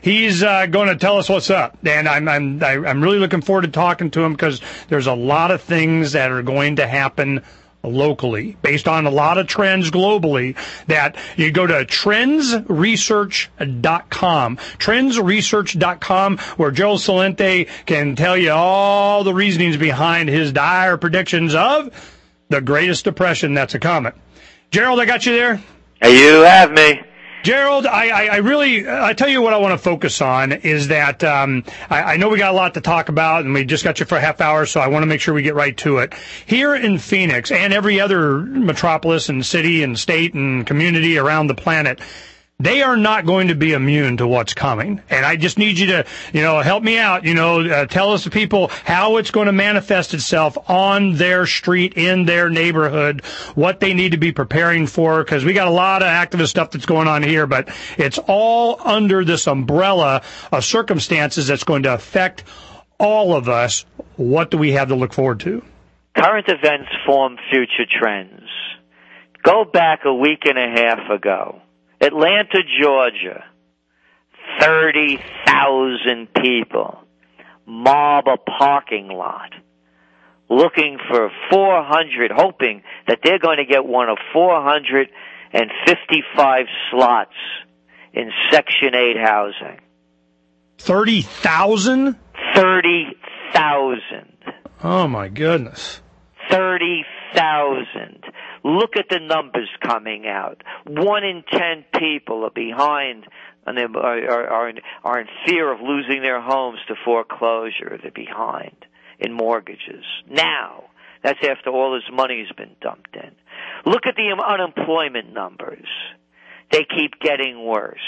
He's going to tell us what's up, and I'm really looking forward to talking to him because there's a lot of things that are going to happen locally based on a lot of trends globally that you go to trendsresearch.com, trendsresearch.com, where Gerald Celente can tell you all the reasonings behind his dire predictions of the greatest depression that's a coming. Gerald, I got you there? You have me. Gerald, I tell you what I want to focus on is that I know we got a lot to talk about, and we just got you for a half hour, so I want to make sure we get right to it. Here in Phoenix and every other metropolis and city and state and community around the planet, they are not going to be immune to what's coming. And I just need you to, help me out, tell us the people how it's going to manifest itself on their street, in their neighborhood, what they need to be preparing for, because we got a lot of activist stuff that's going on here, but it's all under this umbrella of circumstances that's going to affect all of us. What do we have to look forward to? Current events form future trends. Go back a week and a half ago. Atlanta, Georgia, 30,000 people mob a parking lot looking for 400, hoping that they're going to get one of 455 slots in Section 8 housing. 30,000? 30,000. Oh, my goodness. 30,000. Look at the numbers coming out. 1 in 10 people are behind and are in fear of losing their homes to foreclosure. They're behind in mortgages. Now, that's after all this money's been dumped in. Look at the unemployment numbers. They keep getting worse.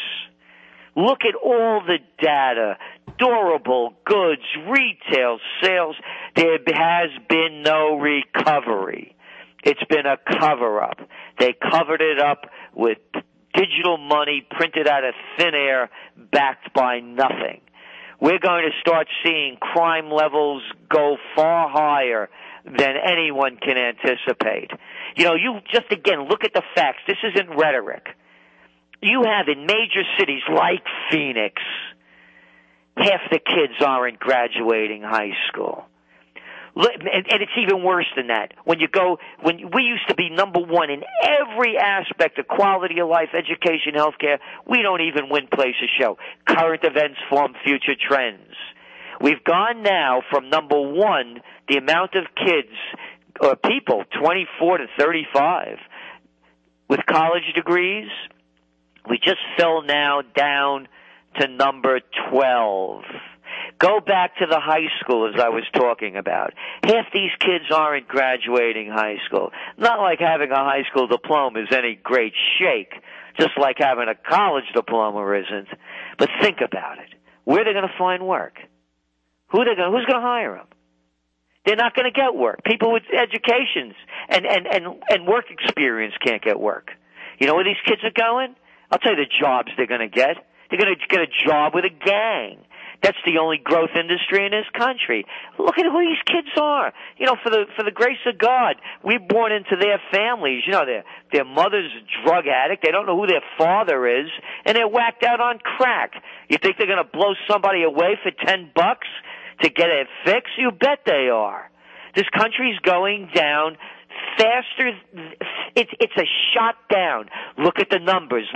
Look at all the data, durable goods, retail sales. There has been no recovery. It's been a cover-up. They covered it up with digital money printed out of thin air, backed by nothing. We're going to start seeing crime levels go far higher than anyone can anticipate. You just, again, look at the facts. This isn't rhetoric. You have in major cities like Phoenix, half the kids aren't graduating high school. And it's even worse than that. When we used to be number one in every aspect of quality of life, education, healthcare, we don't even win place of show. Current events form future trends. We've gone now from number one, the amount of kids or people 24 to 35 with college degrees, we just fell now down to number 12. Go back to the high school, as I was talking about. Half these kids aren't graduating high school. Not like having a high school diploma is any great shake, just like having a college diploma isn't. But think about it. Where are they going to find work? Who's going to hire them? They're not going to get work. People with educations and work experience can't get work. You know where these kids are going? I'll tell you the jobs they're going to get. They're going to get a job with a gang. That's the only growth industry in this country. Look at who these kids are. For the grace of God, we're born into their families. Their mother's a drug addict. They don't know who their father is, and they're whacked out on crack. You think they're going to blow somebody away for $10 to get a fix? You bet they are. This country's going down faster. It's a shot down. Look at the numbers.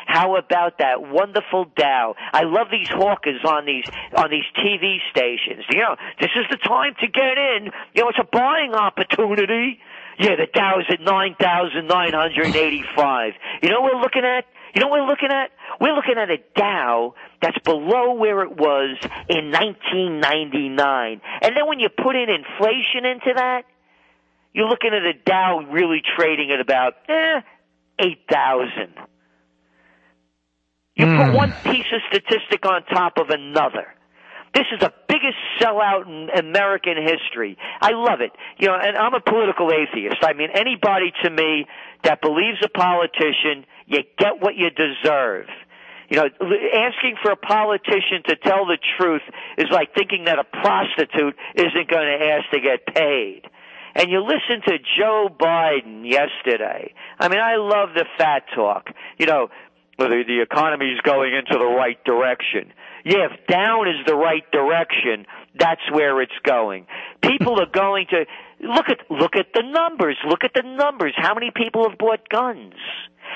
How about that wonderful Dow? I love these hawkers on these TV stations. This is the time to get in. It's a buying opportunity. Yeah, the Dow's at 9,985. You know what we're looking at? We're looking at a Dow that's below where it was in 1999. And then when you put in inflation into that, you're looking at a Dow really trading at about 8,000. You put one piece of statistic on top of another. This is the biggest sellout in American history. I love it. And I'm a political atheist. I mean, anybody to me that believes a politician, you get what you deserve. Asking for a politician to tell the truth is like thinking that a prostitute isn't going to ask to get paid. And you listen to Joe Biden yesterday. I mean, I love the fat talk. the economy is going into the right direction. Yeah, if down is the right direction, that's where it's going. People are going to look at the numbers. Look at the numbers. How many people have bought guns?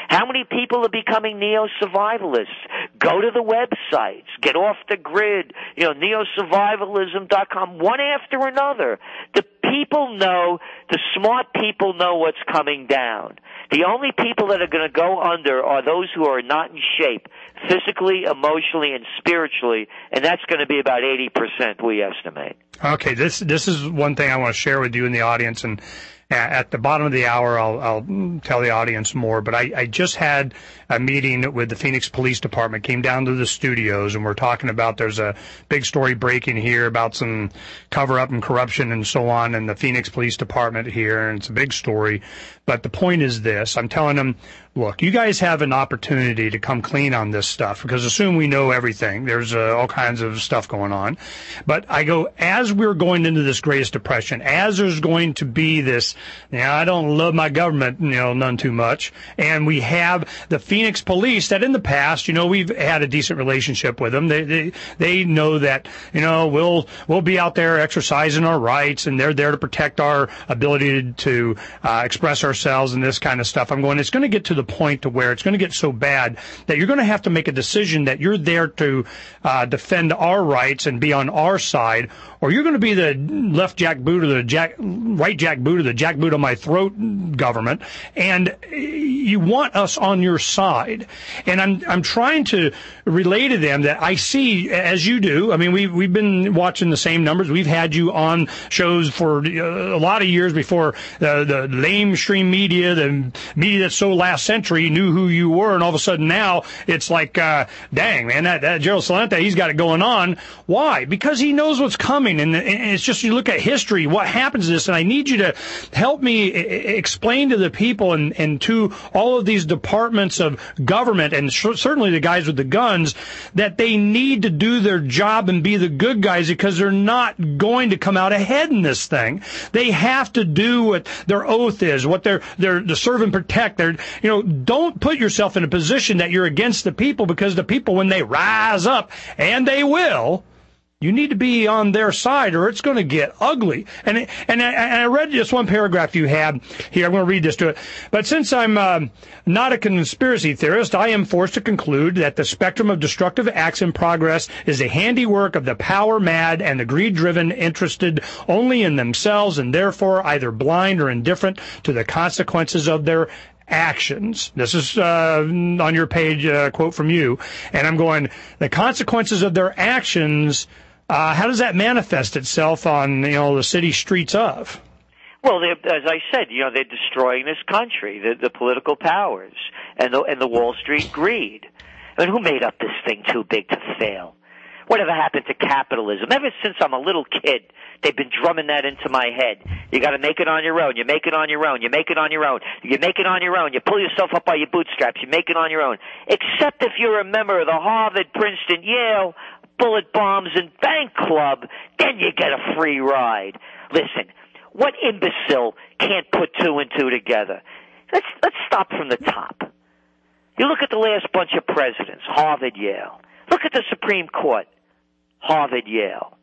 How many people are becoming neo-survivalists? Go to the websites. Get off the grid. Neosurvivalism.com, one after another. The people know, the smart people know what's coming down. The only people that are going to go under are those who are not in shape, physically, emotionally, and spiritually, and that's going to be about 80%, we estimate. Okay, this is one thing I want to share with you in the audience, and at the bottom of the hour, I'll tell the audience more, but I just had a meeting with the Phoenix Police Department, came down to the studios, and we're talking about there's a big story breaking here about some cover-up and corruption and so on in the Phoenix Police Department here, and it's a big story. But the point is this. I'm telling them, look, you guys have an opportunity to come clean on this stuff, because assume we know everything. There's all kinds of stuff going on. But I go, as we're going into this greatest depression, as there's going to be this, I don't love my government, none too much, and we have the Phoenix Police that in the past, we've had a decent relationship with them. They know that, we'll be out there exercising our rights, and they're there to protect our ability to express ourselves and this kind of stuff. I'm going, it's going to get to the point to where it's going to get so bad that you're going to have to make a decision that you're there to defend our rights and be on our side, or you're going to be the left jackboot or the right jackboot or the jackboot on my throat government, and you want us on your side. And I'm trying to relay to them that I see, as you do. I mean, we've been watching the same numbers. We've had you on shows for a lot of years before the lamestream media, the media that's so last century, knew who you were, and all of a sudden now it's like, dang, man, that Gerald Celente, he's got it going on. Why? Because he knows what's coming, and it's just, you look at history, what happens to this, and I need you to help me explain to the people and to all of these departments of government, and certainly the guys with the guns, that they need to do their job and be the good guys, because they're not going to come out ahead in this thing. They have to do what their oath is, what they're to serve and protect. Don't put yourself in a position that you're against the people, because the people, when they rise up, and they will, you need to be on their side, or it's going to get ugly. And I read just one paragraph you had here. I'm going to read this to it. But since I'm not a conspiracy theorist, I am forced to conclude that the spectrum of destructive acts in progress is a handiwork of the power-mad and the greed-driven, interested only in themselves, and therefore either blind or indifferent to the consequences of their actions. This is on your page, quote from you. And I'm going, the consequences of their actions, how does that manifest itself on, the city streets of? Well, as I said, they're destroying this country, the political powers, and the Wall Street greed. I mean, who made up this thing too big to fail? Whatever happened to capitalism? Ever since I'm a little kid, they've been drumming that into my head. You got to make it on your own. You make it on your own. You make it on your own. You make it on your own. You pull yourself up by your bootstraps. You make it on your own. Except if you're a member of the Harvard, Princeton, Yale, Bullet Bombs, and Bank Club, then you get a free ride. Listen, what imbecile can't put two and two together? Let's stop from the top. You look at the last bunch of presidents, Harvard, Yale. Look at the Supreme Court, Harvard, Yale.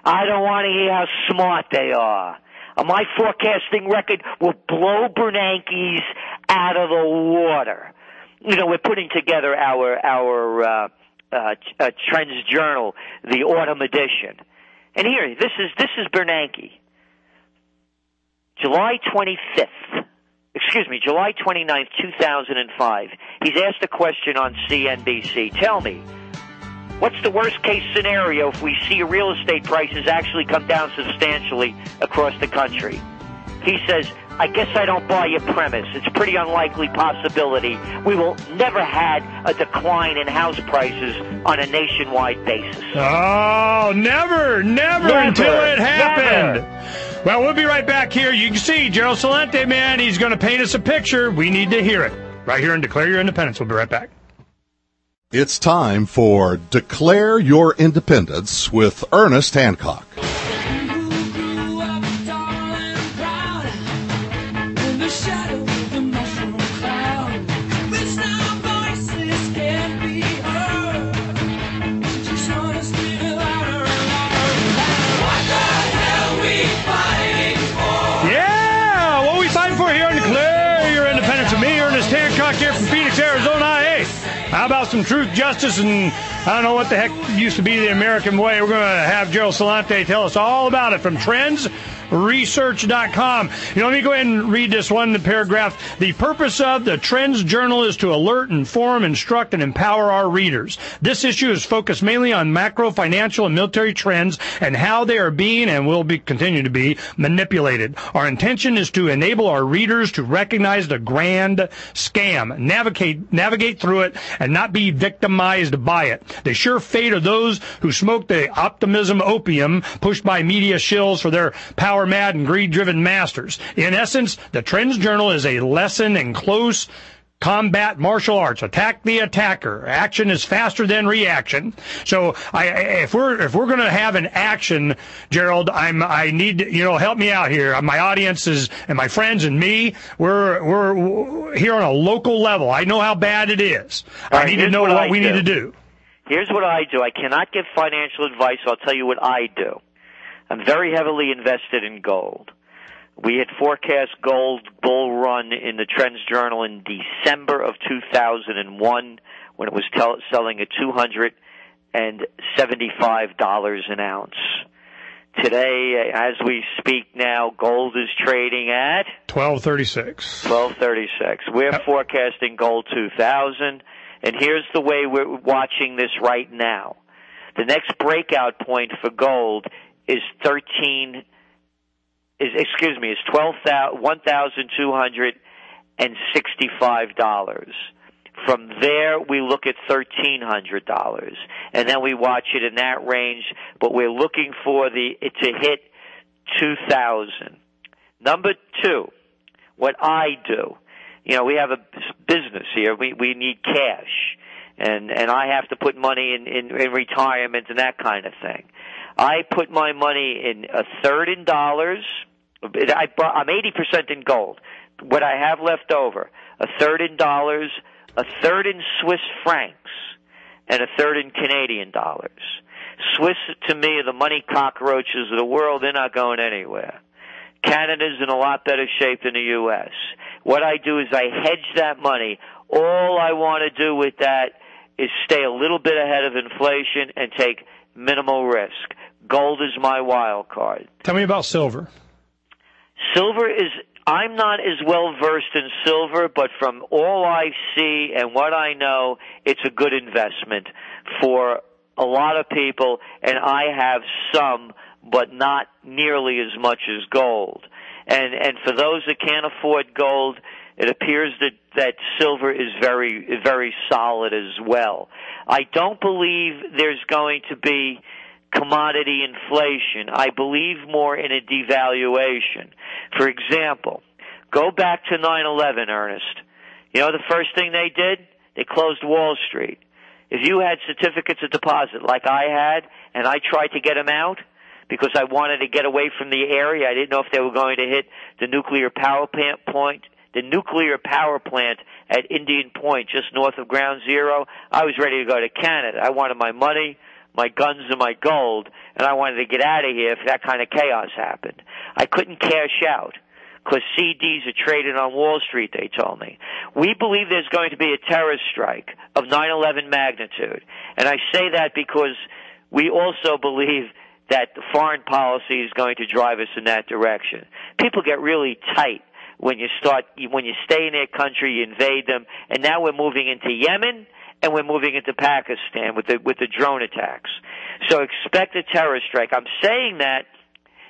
I don't want to hear how smart they are. My forecasting record will blow Bernanke's out of the water. We're putting together our Trends Journal, the autumn edition. And here, this is Bernanke. July 29th, 2005. He's asked a question on CNBC. Tell me, what's the worst case scenario if we see real estate prices actually come down substantially across the country? He says, I guess I don't buy your premise. It's a pretty unlikely possibility. We will never had a decline in house prices on a nationwide basis. Oh, never until it happened. Never. Well, we'll be right back here. You can see Gerald Celente, man. He's going to paint us a picture. We need to hear it. Right here in Declare Your Independence. We'll be right back. It's time for Declare Your Independence with Ernest Hancock. time for here on Declare Your Independence with me, Ernest Hancock, here from Phoenix, Arizona. Hey, how about some truth, justice, and I don't know what the heck used to be the American way. We're going to have Gerald Celente tell us all about it from trendsresearch.com. Let me go ahead and read this one paragraph. The purpose of the Trends Journal is to alert, inform, instruct, and empower our readers. This issue is focused mainly on macro, financial, and military trends and how they are being and will continue to be manipulated. Our intention is to enable our readers to recognize the grand scam, navigate through it, and not be victimized by it. The sure fate of those who smoke the optimism opium pushed by media shills for their power-mad and greed-driven masters. In essence, the Trends Journal is a lesson in close combat martial arts. Attack the attacker. Action is faster than reaction. So if we're going to have an action, Gerald, I need help me out here. My audience is and my friends and me. We're here on a local level. I know how bad it is. I need to know what we need to do. Here's what I do. I cannot give financial advice. I'll tell you what I do. I'm very heavily invested in gold. We had forecast gold bull run in the Trends Journal in December of 2001 when it was selling at $275 an ounce. Today, as we speak now, gold is trading at $12.36. $12.36. We're forecasting gold 2,000, and here's the way we're watching this right now. The next breakout point for gold is $1,265. From there, we look at $1,300, and then we watch it in that range. But we're looking for it to hit 2,000. Number two, what I do, we have a business here. We need cash, and I have to put money in retirement and that kind of thing. I put my money in a third in dollars. I'm 80% in gold. What I have left over, a third in dollars, a third in Swiss francs, and a third in Canadian dollars. Swiss, to me, are the money cockroaches of the world. They're not going anywhere. Canada's in a lot better shape than the U.S. What I do is I hedge that money. All I want to do with that is stay a little bit ahead of inflation and take minimal risk. Gold is my wild card. Tell me about silver. Silver I'm not as well versed in silver, but from all I see and what I know, it's a good investment for a lot of people, and I have some, but not nearly as much as gold. And for those that can't afford gold, it appears that silver is very, very solid as well. I don't believe there's going to be commodity inflation. I believe more in a devaluation. For example, go back to 9/11, Ernest. The first thing they did? They closed Wall Street. If you had certificates of deposit like I had, and I tried to get them out because I wanted to get away from the area, I didn't know if they were going to hit the nuclear power plant at Indian Point, just north of Ground Zero. I was ready to go to Canada. I wanted my money, my guns, and my gold, and I wanted to get out of here if that kind of chaos happened. I couldn't cash out because CDs are traded on Wall Street, they told me. We believe there's going to be a terrorist strike of 9/11 magnitude, and I say that because we also believe that the foreign policy is going to drive us in that direction. People get really tight when you stay in their country, you invade them, and now we're moving into Yemen, and we're moving into Pakistan with the drone attacks. So expect a terrorist strike. I'm saying that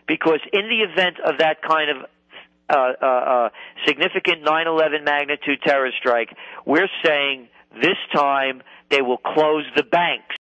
because in the event of that kind of significant 9/11 magnitude terrorist strike, we're saying this time they will close the banks.